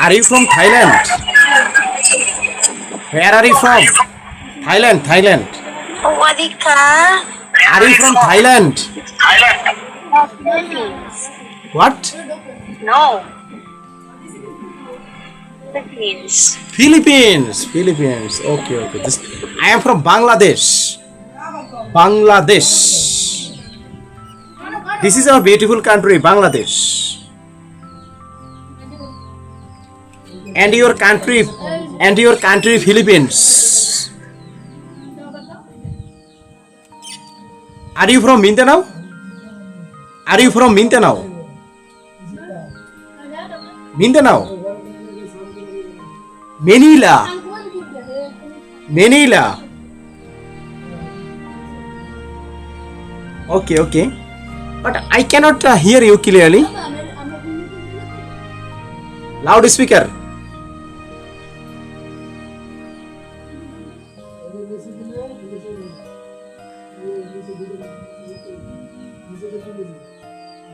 Are you from Thailand? Where are you from? Thailand, Thailand. สวัสดีค่ะ Are you from Thailand? Philippines What? no Philippines Philippines. Philippines. Okay, okay. I am from Bangladesh. Bangladesh. This is our beautiful country, Bangladesh. And your country, Philippines. Are you from Mindanao? Are you from Mindanao? Mindanao. Manila. Okay. But I cannot hear you clearly. Loudspeaker.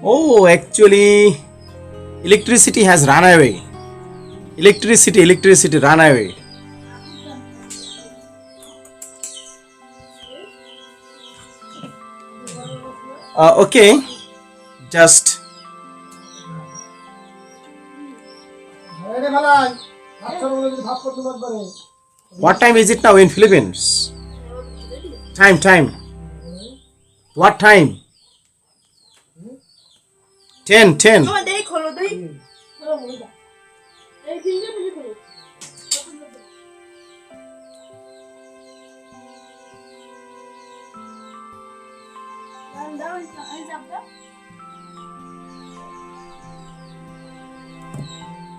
Oh, actually, electricity has run away. Electricity run away. Okay, just. What time is it now in Philippines? Time. What time? 10.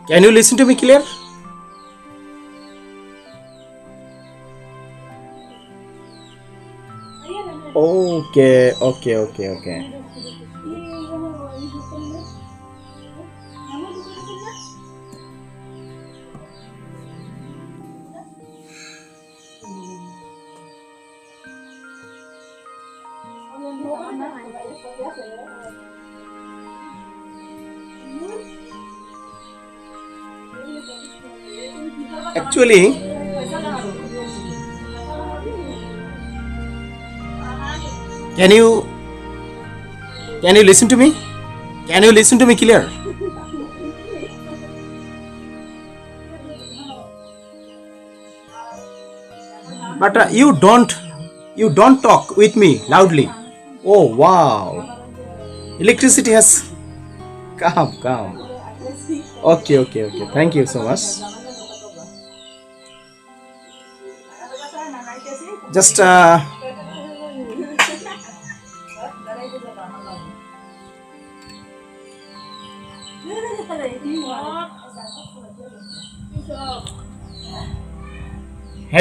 Can you listen to me clear? Okay. Actually, can you listen to me? Can you listen to me clear? But you don't talk with me loudly. Oh wow, electricity has come. Okay. Thank you so much. Just have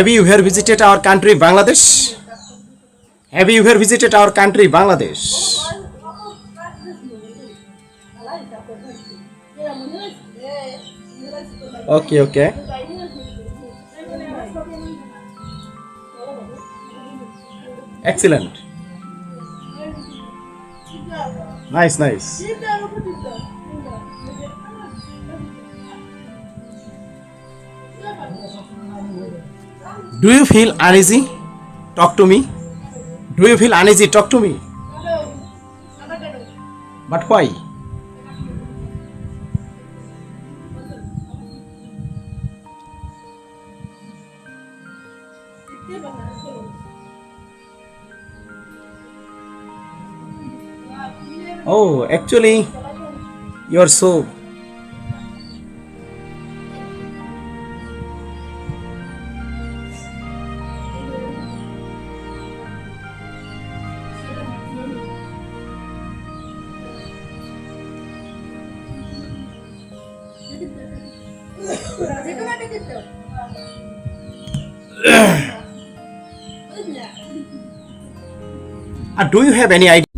you ever visited our country Bangladesh? Have you ever visited our country Bangladesh? Okay. Excellent. Nice. Do you feel uneasy? Talk to me. Do you feel uneasy? Talk to me. But why? Oh, actually, you're so. Do you have any idea?